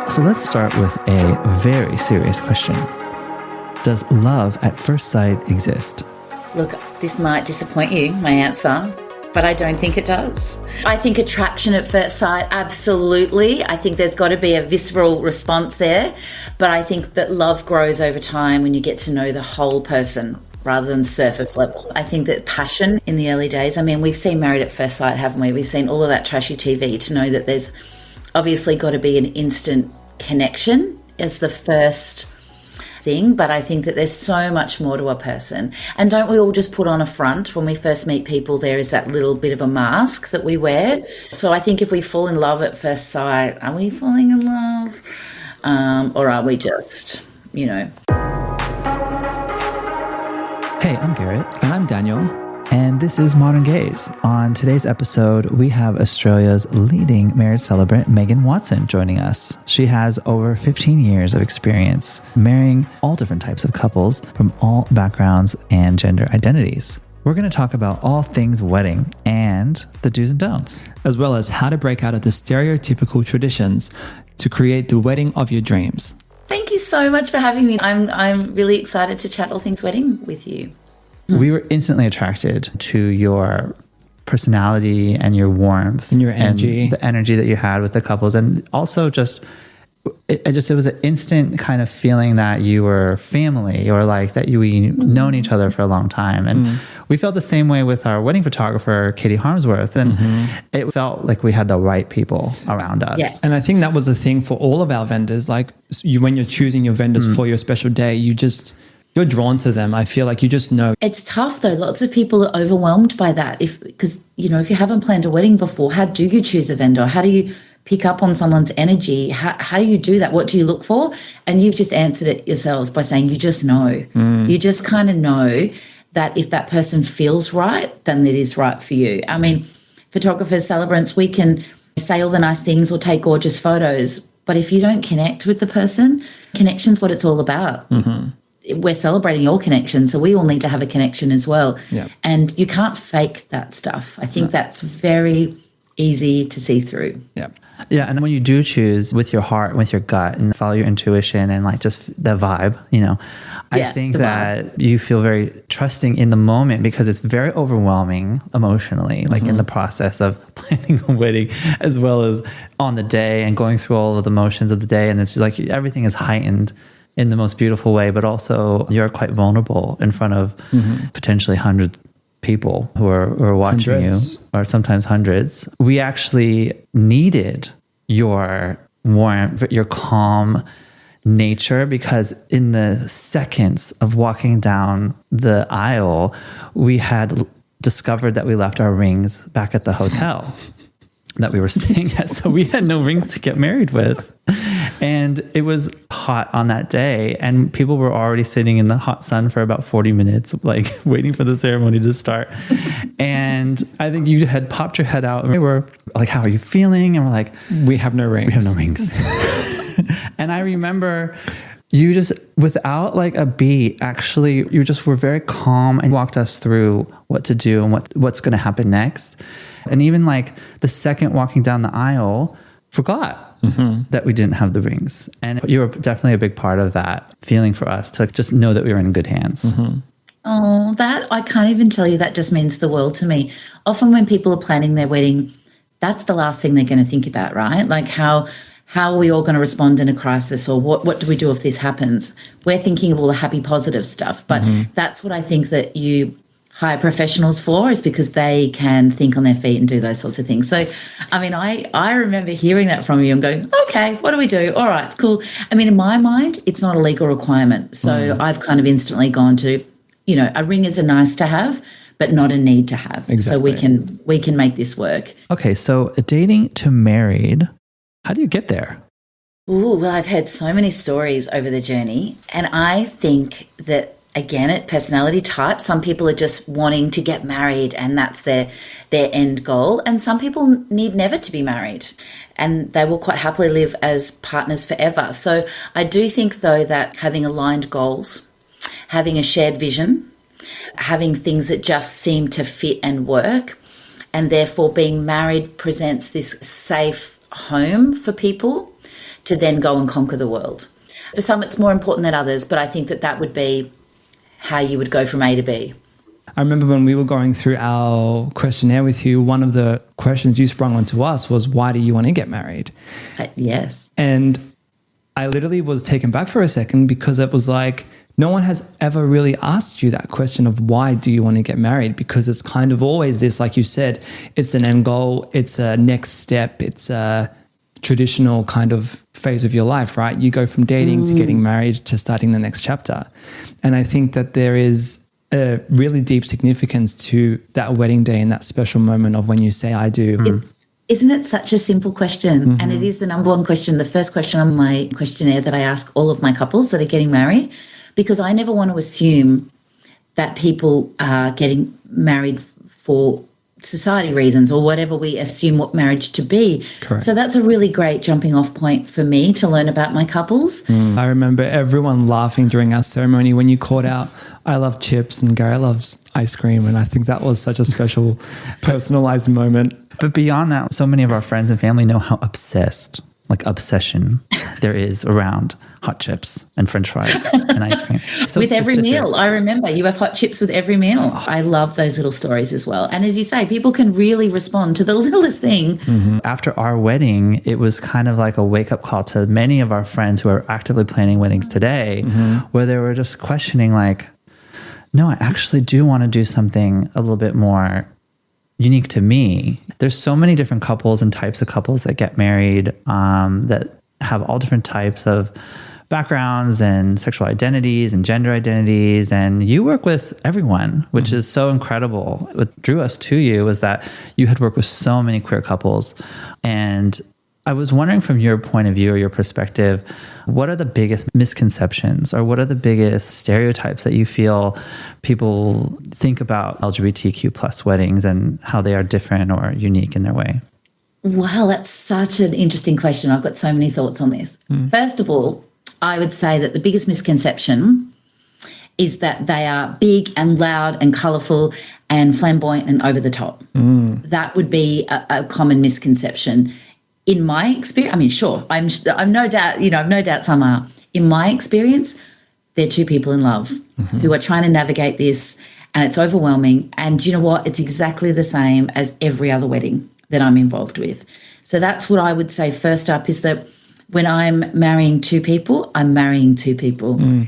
So let's start with a very serious question. Does love at first sight exist? Look, this might disappoint you, my answer, but I don't think it does. I think attraction at first sight, absolutely. I think there's got to be a visceral response there, but I think that love grows over time when you get to know the whole person rather than surface level. I think that passion in the early days, I mean, we've seen Married at First Sight, haven't we? We've seen all of that trashy TV to know that there's obviously got to be an instant connection as the first thing, but I think that there's so much more to a person. And don't we all just put on a front when we first meet people? There is that little bit of a mask that we wear. So I think if we fall in love at first sight, are we falling in love? Or are we just, you know? Hey, I'm Garrett. And I'm Daniel. And this is Modern Gaze. On today's episode, we have Australia's leading marriage celebrant, Megan Watson, joining us. She has over 15 years of experience marrying all different types of couples from all backgrounds and gender identities. We're going to talk about all things wedding and the do's and don'ts, as well as how to break out of the stereotypical traditions to create the wedding of your dreams. Thank you so much for having me. I'm really excited to chat all things wedding with you. We were instantly attracted to your personality and your warmth and your energy, and the energy that you had with the couples. And also it was an instant kind of feeling that you were family, or like that we known each other for a long time. And we felt the same way with our wedding photographer, Katie Harmsworth. And it felt like we had the right people around us. Yeah. And I think that was the thing for all of our vendors. Like when you're choosing your vendors for your special day, you're drawn to them. I feel like you just know. It's tough though. Lots of people are overwhelmed by that. Because you haven't planned a wedding before, how do you choose a vendor? How do you pick up on someone's energy? How do you do that? What do you look for? And you've just answered it yourselves by saying you just know. You just kind of know that if that person feels right, then it is right for you. I mean, photographers, celebrants, we can say all the nice things or take gorgeous photos, but if you don't connect with the person, connection's what it's all about. We're celebrating your connection, so we all need to have a connection as well. Yeah. And you can't fake that stuff. I think that's very easy to see through. Yeah. Yeah. And when you do choose with your heart, with your gut, and follow your intuition and like just the vibe, I think that you feel very trusting in the moment, because it's very overwhelming emotionally, like in the process of planning a wedding as well as on the day and going through all of the motions of the day. And it's just like everything is heightened in the most beautiful way, but also you're quite vulnerable in front of potentially hundreds of people who are watching you, or sometimes hundreds. We actually needed your warmth, your calm nature, because in the seconds of walking down the aisle, we had discovered that we left our rings back at the hotel that we were staying at. So we had no rings to get married with. And it was hot on that day, and people were already sitting in the hot sun for about 40 minutes, like waiting for the ceremony to start. And I think you had popped your head out and we were like, how are you feeling? And we're like, we have no rings. We have no rings. And I remember you just, without like a beat, actually, you just were very calm and walked us through what to do and what's going to happen next. And even like the second walking down the aisle, forgot that we didn't have the rings. And you were definitely a big part of that feeling for us to just know that we were in good hands. Oh, that, I can't even tell you, that just means the world to me. Often when people are planning their wedding, that's the last thing they're going to think about, right? Like how are we all going to respond in a crisis, or what do we do if this happens? We're thinking of all the happy, positive stuff. But that's what I think that you hire professionals for, is because they can think on their feet and do those sorts of things. So, I mean, I remember hearing that from you and going, okay, what do we do? All right, it's cool. I mean, in my mind, it's not a legal requirement. So I've kind of instantly gone to, a ring is a nice to have, but not a need to have. Exactly. So we can make this work. Okay, so dating to married, how do you get there? Ooh, well, I've heard so many stories over the journey, and I think that, again, at personality type, some people are just wanting to get married and that's their end goal. And some people need never to be married and they will quite happily live as partners forever. So I do think, though, that having aligned goals, having a shared vision, having things that just seem to fit and work, and therefore being married presents this safe home for people to then go and conquer the world. For some, it's more important than others, but I think that would be how you would go from A to B. I remember when we were going through our questionnaire with you, one of the questions you sprung onto us was, why do you want to get married? Yes. And I literally was taken back for a second, because it was like, no one has ever really asked you that question of why do you want to get married? Because it's kind of always this, like you said, it's an end goal, it's a next step, it's a traditional kind of phase of your life, right? You go from dating to getting married to starting the next chapter. And I think that there is a really deep significance to that wedding day and that special moment of when you say, I do. Isn't it such a simple question? And it is the number one question, the first question on my questionnaire that I ask all of my couples that are getting married, because I never want to assume that people are getting married for society reasons or whatever we assume what marriage to be. Correct. So that's a really great jumping off point for me to learn about my couples. I remember everyone laughing during our ceremony when you called out, I love chips and Gary loves ice cream. And I think that was such a special personalized moment. But beyond that, so many of our friends and family know how obsession there is around hot chips and French fries and ice cream. So with every specific. meal. I remember you have hot chips with every meal. I love those little stories as well. And as you say, people can really respond to the littlest thing. After our wedding, it was kind of like a wake-up call to many of our friends who are actively planning weddings today, where they were just questioning like, no, I actually do want to do something a little bit more unique to me. There's so many different couples and types of couples that get married that have all different types of backgrounds and sexual identities and gender identities. And you work with everyone, which is so incredible. What drew us to you was that you had worked with so many queer couples. And I was wondering, from your point of view or your perspective, what are the biggest misconceptions or what are the biggest stereotypes that you feel people think about LGBTQ plus weddings and how they are different or unique in their way? Wow, that's such an interesting question. I've got so many thoughts on this. First of all, I would say that the biggest misconception is that they are big and loud and colourful and flamboyant and over the top. That would be a common misconception. In my experience, I mean, sure, I'm no doubt, I've no doubt some are. In my experience, they're two people in love who are trying to navigate this, and it's overwhelming. And you know what? It's exactly the same as every other wedding that I'm involved with. So that's what I would say first up, is that when I'm marrying two people, I'm marrying two people. And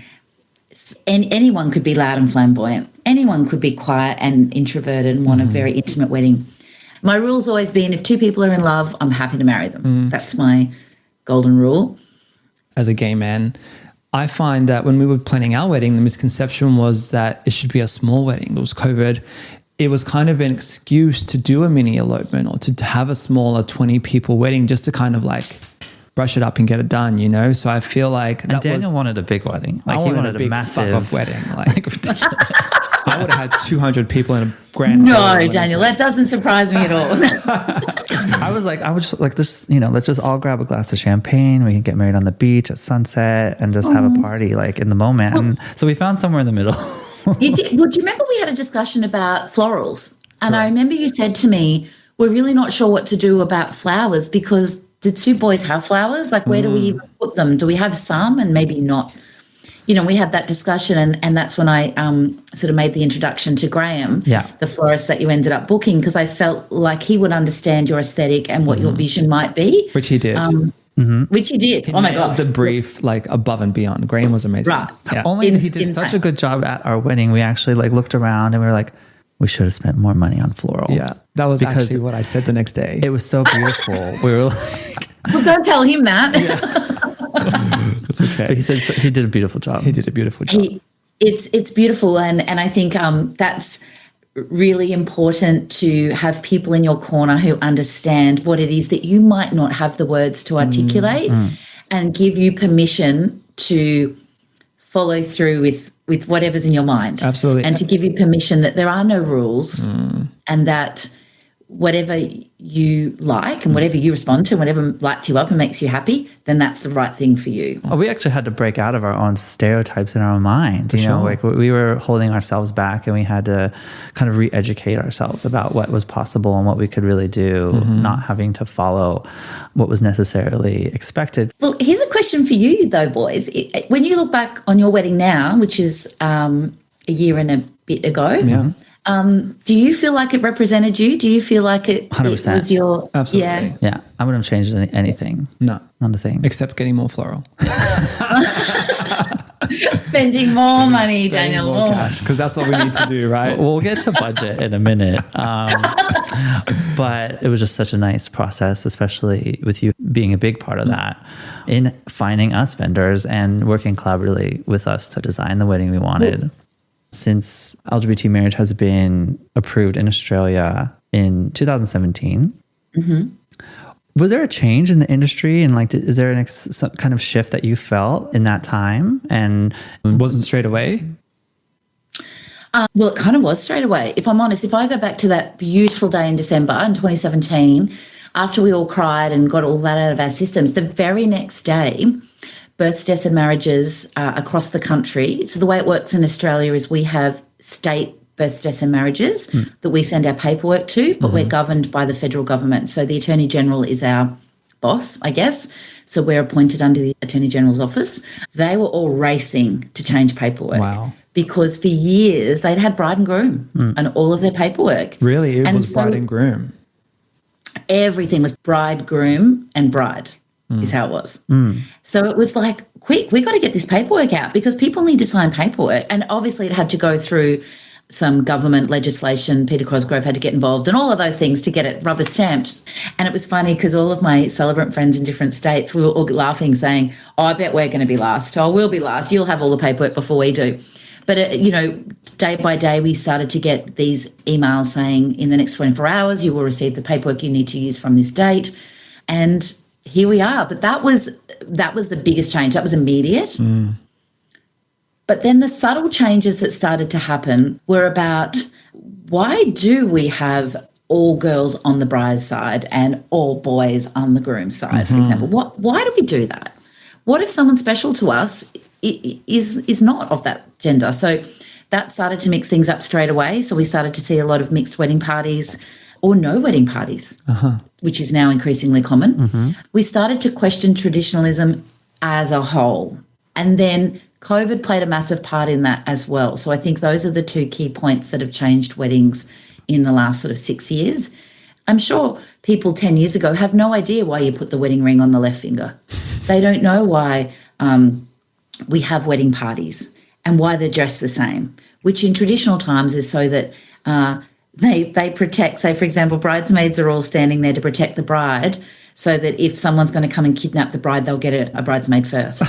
anyone could be loud and flamboyant. Anyone could be quiet and introverted and want a very intimate wedding. My rule's always been, if two people are in love, I'm happy to marry them. That's my golden rule. As a gay man, I find that when we were planning our wedding, the misconception was that it should be a small wedding. It was COVID. It was kind of an excuse to do a mini elopement or to have a smaller 20 people wedding just to kind of like brush it up and get it done, you know? So I feel like that Daniel wanted a big wedding. Like I he wanted a big massive fuck-off wedding. Like ridiculous. I would have had 200 people in a grand. No, Daniel, that doesn't surprise me at all. I would just like this, let's just all grab a glass of champagne. We can get married on the beach at sunset and just have a party like in the moment. And so we found somewhere in the middle. You did. Well, do you remember we had a discussion about florals? And I remember you said to me, we're really not sure what to do about flowers, because do two boys have flowers? Like, where do we even put them? Do we have some and maybe not? We had that discussion, and that's when I sort of made the introduction to Graham, the florist that you ended up booking, because I felt like he would understand your aesthetic and what your vision might be. Which he did. Which he did. He oh, my nailed God. the brief, like above and beyond. Graham was amazing. Right. Yeah. Only he did such a good job at our wedding. We actually like looked around and we were like, we should have spent more money on floral. Yeah. That was actually what I said the next day. It was so beautiful. We were like, well, don't tell him that. It's okay. But he said he did a beautiful job. He did a beautiful job. It's beautiful. And I think that's really important, to have people in your corner who understand what it is that you might not have the words to articulate and give you permission to follow through with whatever's in your mind. Absolutely. And to give you permission that there are no rules and that whatever you like and whatever you respond to, whatever lights you up and makes you happy, then that's the right thing for you. Well, we actually had to break out of our own stereotypes in our mind. You know, like we were holding ourselves back, and we had to kind of re-educate ourselves about what was possible and what we could really do, not having to follow what was necessarily expected. Well, here's a question for you though, boys. When you look back on your wedding now, which is a year and a bit ago, do you feel like it represented you? Do you feel like it 100%. was your... Absolutely. Yeah, I wouldn't have changed anything. No. Not a thing. Except getting more floral. Spending more money, Daniel. More cash, because that's what we need to do, right? We'll get to budget in a minute. But it was just such a nice process, especially with you being a big part of that, in finding us vendors and working collaboratively with us to design the wedding we wanted. Since LGBT marriage has been approved in Australia in 2017, was there a change in the industry, and like, is there some kind of shift that you felt in that time? And was it straight away? Well, it kind of was straight away. If I'm honest, if I go back to that beautiful day in December in 2017, after we all cried and got all that out of our systems, the very next day, births, deaths and marriages across the country. So the way it works in Australia is we have state births, deaths and marriages that we send our paperwork to, but we're governed by the federal government. So the Attorney General is our boss, I guess. So we're appointed under the Attorney General's office. They were all racing to change paperwork. Wow. Because for years they'd had bride and groom and all of their paperwork. Really? It was bride and groom? Everything was bride, groom and bride. Is how it was. So it was like, quick, we got to get this paperwork out because people need to sign paperwork. And obviously it had to go through some government legislation. Peter Cosgrove had to get involved and all of those things to get it rubber stamped. And it was funny because all of my celebrant friends in different states, we were all laughing saying, oh, I bet we're going to be last. Oh, we'll be last. You'll have all the paperwork before we do. But, day by day, we started to get these emails saying in the next 24 hours, you will receive the paperwork you need to use from this date. And here we are. But that was the biggest change. That was immediate. But then the subtle changes that started to happen were about, why do we have all girls on the bride's side and all boys on the groom's side, for example? Why do we do that? What if someone special to us is not of that gender? So that started to mix things up straight away. So we started to see a lot of mixed wedding parties or no wedding parties, which is now increasingly common. We started to question traditionalism as a whole. And then COVID played a massive part in that as well. So I think those are the two key points that have changed weddings in the last sort of 6 years. I'm sure people 10 years ago have no idea why you put the wedding ring on the left finger. They don't know why we have wedding parties and why they're dressed the same, which in traditional times is so that they protect, say, for example, bridesmaids are all standing there to protect the bride so that if someone's going to come and kidnap the bride, they'll get a bridesmaid first.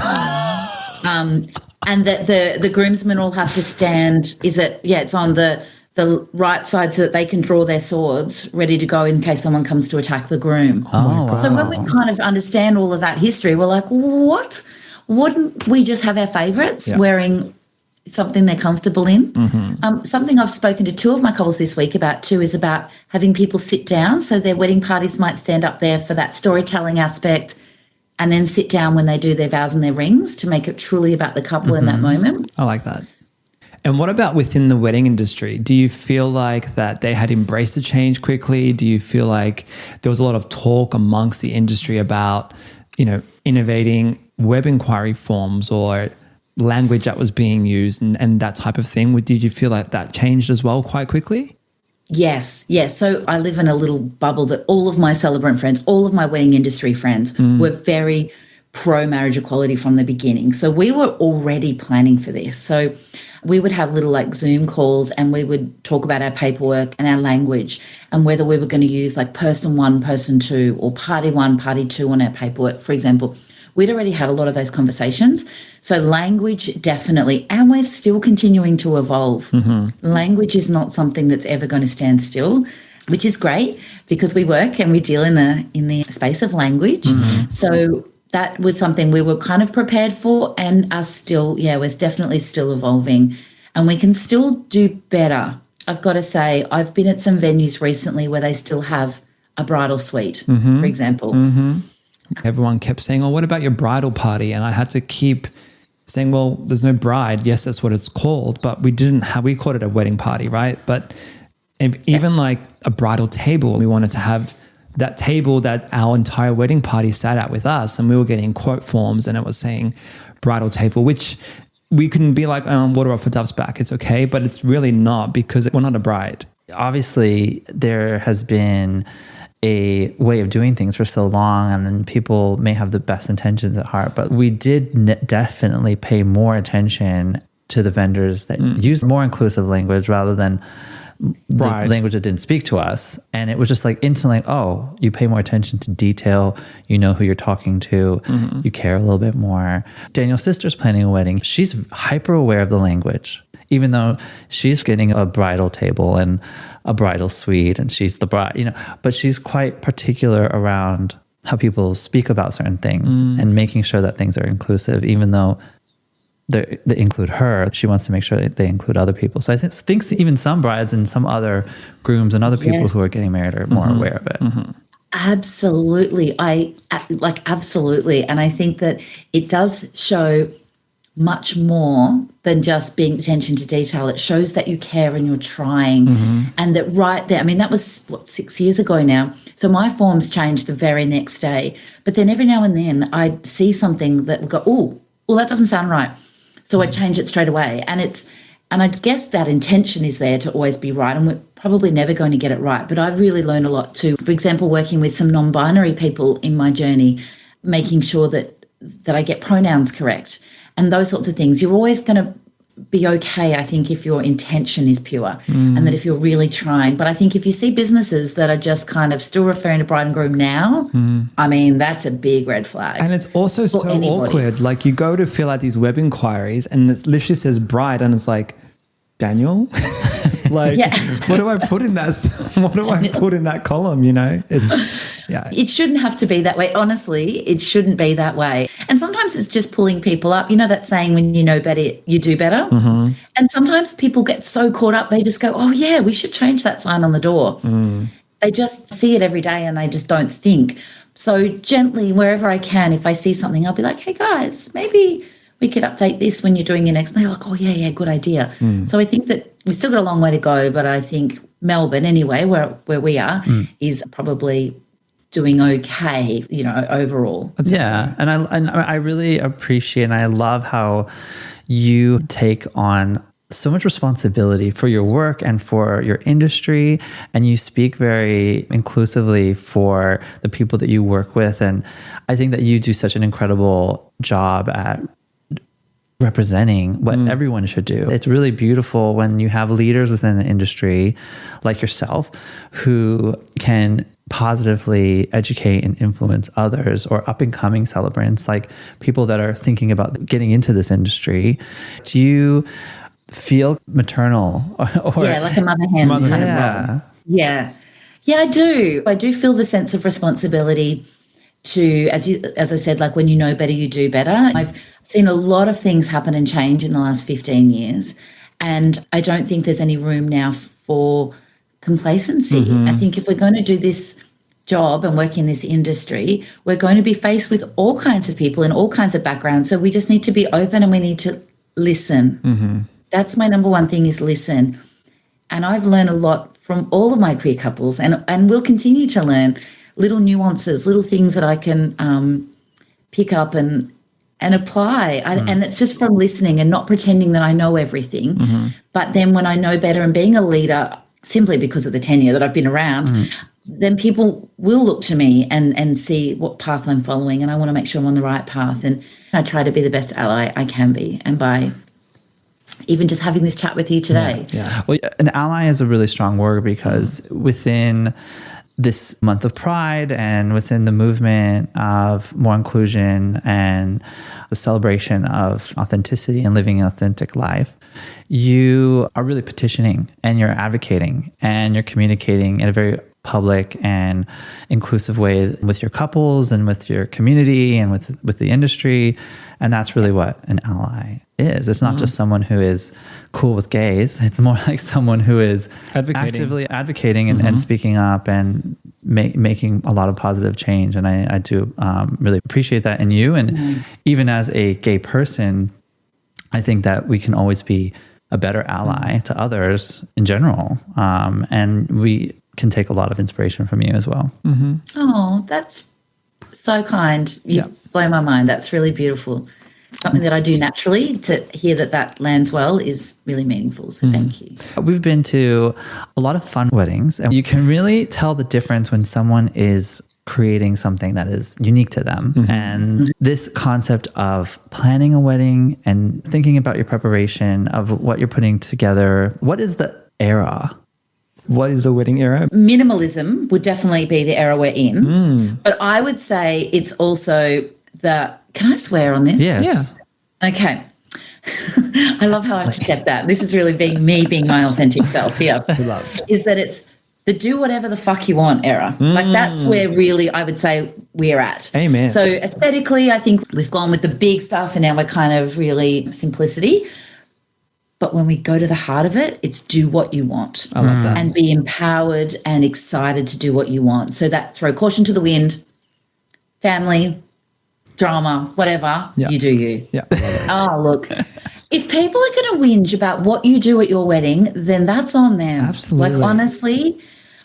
And that the groomsmen all have to stand, it's on the right side so that they can draw their swords ready to go in case someone comes to attack the groom. Oh, wow. So when we kind of understand all of that history, we're like, what? Wouldn't we just have our favourites wearing something they're comfortable in? Something I've spoken to two of my couples this week about too is about having people sit down. So their wedding parties might stand up there for that storytelling aspect and then sit down when they do their vows and their rings to make it truly about the couple in that moment. I like that. And what about within the wedding industry? Do you feel like that they had embraced the change quickly? Do you feel like there was a lot of talk amongst the industry about, innovating web inquiry forms or language that was being used and that type of thing? Did you feel like that changed as well quite quickly? Yes. So I live in a little bubble that all of my celebrant friends, all of my wedding industry friends were very pro-marriage equality from the beginning. So we were already planning for this. So we would have little like Zoom calls and we would talk about our paperwork and our language and whether we were going to use like person 1, person 2 or party 1, party 2 on our paperwork, for example. We'd already had a lot of those conversations. So language definitely, and we're still continuing to evolve. Language is not something that's ever going to stand still, which is great because we work and we deal in the space of language. So that was something we were kind of prepared for and are still, we're definitely still evolving and we can still do better I've got to say, I've been at some venues recently where they still have a bridal suite, for example. Everyone kept saying, oh, what about your bridal party? And I had to keep saying, well, there's no bride. Yes, that's what it's called. But we called it a wedding party, right? But even like a bridal table, we wanted to have that table that our entire wedding party sat at with us. And we were getting quote forms and it was saying bridal table, which we couldn't be like, water off a duck's back. It's okay. But it's really not, because we're not a bride. Obviously, there has been a way of doing things for so long, and then people may have the best intentions at heart, but we did definitely pay more attention to the vendors that use more inclusive language rather than the language that didn't speak to us. And it was just like instantly, oh, you pay more attention to detail, you know who you're talking to, you care a little bit more. Daniel's sister's planning a wedding. She's hyper aware of the language, even though she's getting a bridal table and a bridal suite and she's the bride, but she's quite particular around how people speak about certain things and making sure that things are inclusive, even though they include her. She wants to make sure that they include other people. So I think even some brides and some other grooms and other people who are getting married are more aware of it. Absolutely. Absolutely. And I think that it does show much more than just being attention to detail. It shows that you care and you're trying. And that right there, I mean, that was 6 years ago now. So my forms changed the very next day. But then every now and then I'd see something that would go, oh, well, that doesn't sound right. So I'd change it straight away. And I guess that intention is there to always be right. And we're probably never going to get it right. But I've really learned a lot too. For example, working with some non-binary people in my journey, making sure that I get pronouns correct and those sorts of things. You're always going to be okay, I think, if your intention is pure and that if you're really trying. But I think if you see businesses that are just kind of still referring to bride and groom now, I mean, that's a big red flag. And it's also so awkward. Like you go to fill out these web inquiries and it literally says bride and it's like, Daniel? Like, what do I put in that? What do I put in that column? It shouldn't have to be that way. Honestly, it shouldn't be that way. And sometimes it's just pulling people up. You know that saying, when you know better, you do better. And sometimes people get so caught up, they just go, oh yeah, we should change that sign on the door. They just see it every day and they just don't think. So gently, wherever I can, if I see something, I'll be like, hey guys, maybe we could update this when you're doing your next. And they're like, oh yeah, good idea. So I think that we've still got a long way to go, but I think Melbourne anyway, where we are, is probably doing okay, overall. That's awesome. And I really appreciate and I love how you take on so much responsibility for your work and for your industry, and you speak very inclusively for the people that you work with. And I think that you do such an incredible job at representing what everyone should do. It's really beautiful when you have leaders within the industry like yourself who can positively educate and influence others, or up and coming celebrants, like people that are thinking about getting into this industry. Do you feel maternal or like a mother hen kind of role? Yeah, I do. I do feel the sense of responsibility to, as I said, like when you know better, you do better. I've seen a lot of things happen and change in the last 15 years, and I don't think there's any room now for complacency. I think if we're going to do this job and work in this industry, we're going to be faced with all kinds of people in all kinds of backgrounds. So we just need to be open and we need to listen. That's my number one thing, is listen. And I've learned a lot from all of my queer couples, and will continue to learn little nuances, little things that I can pick up and apply. And it's just from listening and not pretending that I know everything. But then when I know better and being a leader, simply because of the tenure that I've been around, then people will look to me and see what path I'm following, and I want to make sure I'm on the right path. And I try to be the best ally I can be, and by even just having this chat with you today. Well, an ally is a really strong word, because within this month of Pride and within the movement of more inclusion and the celebration of authenticity and living an authentic life, you are really petitioning and you're advocating and you're communicating in a very public and inclusive way with your couples and with your community and with the industry. And that's really what an ally is. It's not just someone who is cool with gays. It's more like someone who is actively advocating and speaking up and making a lot of positive change. And I do really appreciate that in you. And even as a gay person, I think that we can always be a better ally to others in general. And we can take a lot of inspiration from you as well. Oh, that's so kind. You blow my mind. That's really beautiful. Something that I do naturally. To hear that lands well is really meaningful. So thank you. We've been to a lot of fun weddings, and you can really tell the difference when someone is creating something that is unique to them. And this concept of planning a wedding and thinking about your preparation of what you're putting together. What is the era? What is the wedding era? Minimalism would definitely be the era we're in. But I would say it's also can I swear on this? Yes. Yeah. Okay. I love how I've said that. This is really being my authentic self here. Is that it's the do whatever the fuck you want era. Like that's where really I would say we're at. Amen. So aesthetically, I think we've gone with the big stuff and now we're kind of really simplicity. But when we go to the heart of it, it's do what you want. I love that. And be empowered and excited to do what you want. So that throw caution to the wind, family, drama, whatever, you do you. Yeah. Oh, look, if people are going to whinge about what you do at your wedding, then that's on them. Absolutely. Like, honestly,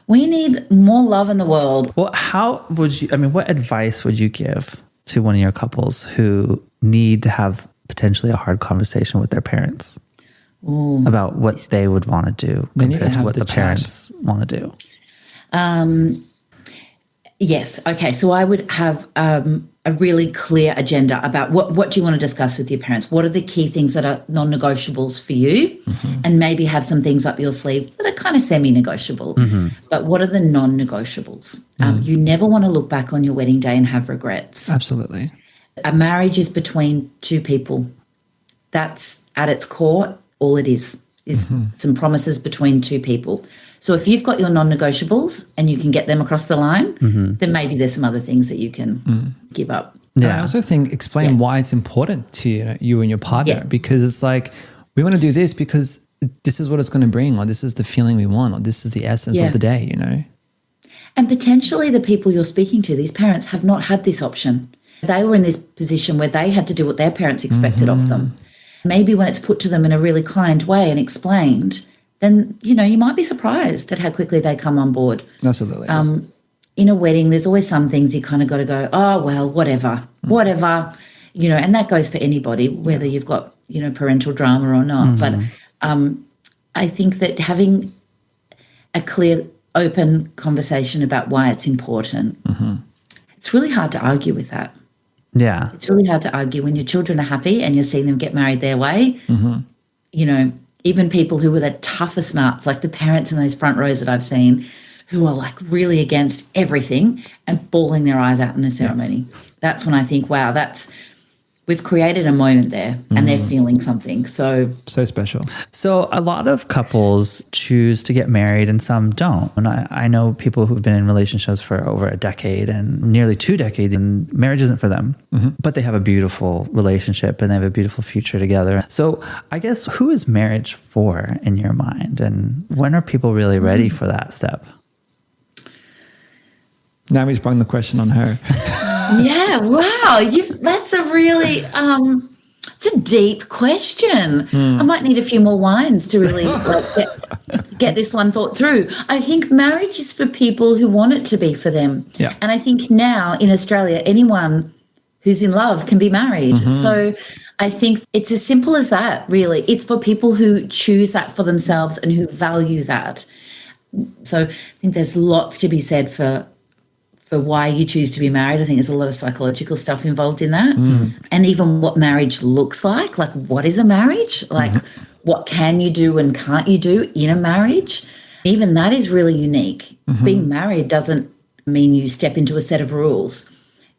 we need more love in the world. Well, what advice would you give to one of your couples who need to have potentially a hard conversation with their parents about what they would want to do compared to what the parents want to do? Yes. Okay. So I would have a really clear agenda about what do you want to discuss with your parents? What are the key things that are non-negotiables for you? And maybe have some things up your sleeve that are kind of semi-negotiable. But what are the non-negotiables? You never want to look back on your wedding day and have regrets. Absolutely. A marriage is between two people. That's at its core all it is some promises between two people. So if you've got your non-negotiables and you can get them across the line, then maybe there's some other things that you can give up. Yeah. I also think explain why it's important to you and your partner, because it's like, we want to do this because this is what it's going to bring, or this is the feeling we want, or this is the essence of the day, And potentially the people you're speaking to, these parents have not had this option. They were in this position where they had to do what their parents expected of them. Maybe when it's put to them in a really kind way and explained, then, you might be surprised at how quickly they come on board. Absolutely. In a wedding, there's always some things you kind of got to go, oh, well, whatever, and that goes for anybody, whether you've got, parental drama or not. But I think that having a clear, open conversation about why it's important, it's really hard to argue with that. Yeah. It's really hard to argue when your children are happy and you're seeing them get married their way. Even people who were the toughest nuts, like the parents in those front rows that I've seen, who are like really against everything and bawling their eyes out in the ceremony. That's when I think, wow, we've created a moment there and they're feeling something. So special. So a lot of couples choose to get married and some don't. And I know people who've been in relationships for over a decade and nearly 2 decades, and marriage isn't for them, but they have a beautiful relationship and they have a beautiful future together. So I guess, who is marriage for in your mind? And when are people really ready for that step? Now we sprung the question on her. Yeah, wow. That's a really, it's a deep question. I might need a few more wines to really get this one thought through. I think marriage is for people who want it to be for them. Yeah. And I think now in Australia, anyone who's in love can be married. So I think it's as simple as that, really. It's for people who choose that for themselves and who value that. So I think there's lots to be said for why you choose to be married. I think there's a lot of psychological stuff involved in that. And even what marriage looks like what is a marriage? Like what can you do and can't you do in a marriage? Even that is really unique. Being married doesn't mean you step into a set of rules.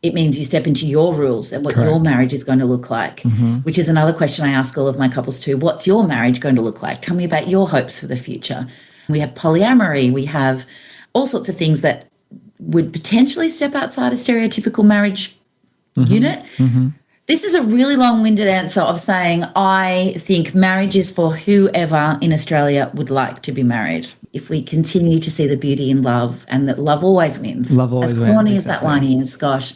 It means you step into your rules and what your marriage is going to look like, which is another question I ask all of my couples too. What's your marriage going to look like? Tell me about your hopes for the future. We have polyamory. We have all sorts of things that would potentially step outside a stereotypical marriage unit. This is a really long-winded answer of saying I think marriage is for whoever in Australia would like to be married. If we continue to see the beauty in love and that love always wins. Love always wins. As corny as that line is, gosh,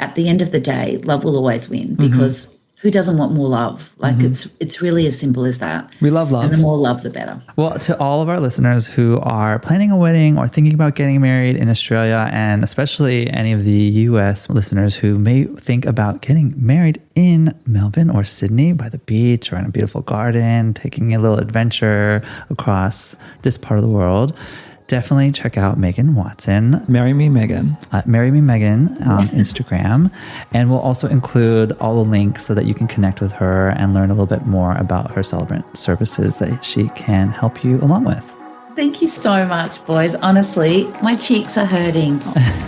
at the end of the day, love will always win because who doesn't want more love? Like it's really as simple as that. We love love. And the more love, the better. Well, to all of our listeners who are planning a wedding or thinking about getting married in Australia, and especially any of the US listeners who may think about getting married in Melbourne or Sydney by the beach or in a beautiful garden, taking a little adventure across this part of the world, definitely check out Megan Watson. Marry Me Megan. Marry Me Megan on Instagram. And we'll also include all the links so that you can connect with her and learn a little bit more about her celebrant services that she can help you along with. Thank you so much, boys. Honestly, my cheeks are hurting.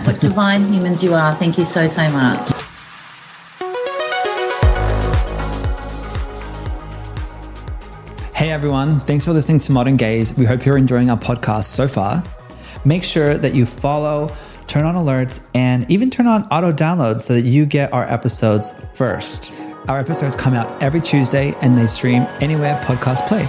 What divine humans you are. Thank you so, so much. Hey everyone, thanks for listening to Modern Gaze. We hope you're enjoying our podcast so far. Make sure that you follow, turn on alerts, and even turn on auto downloads so that you get our episodes first. Our episodes come out every Tuesday and they stream anywhere podcasts play.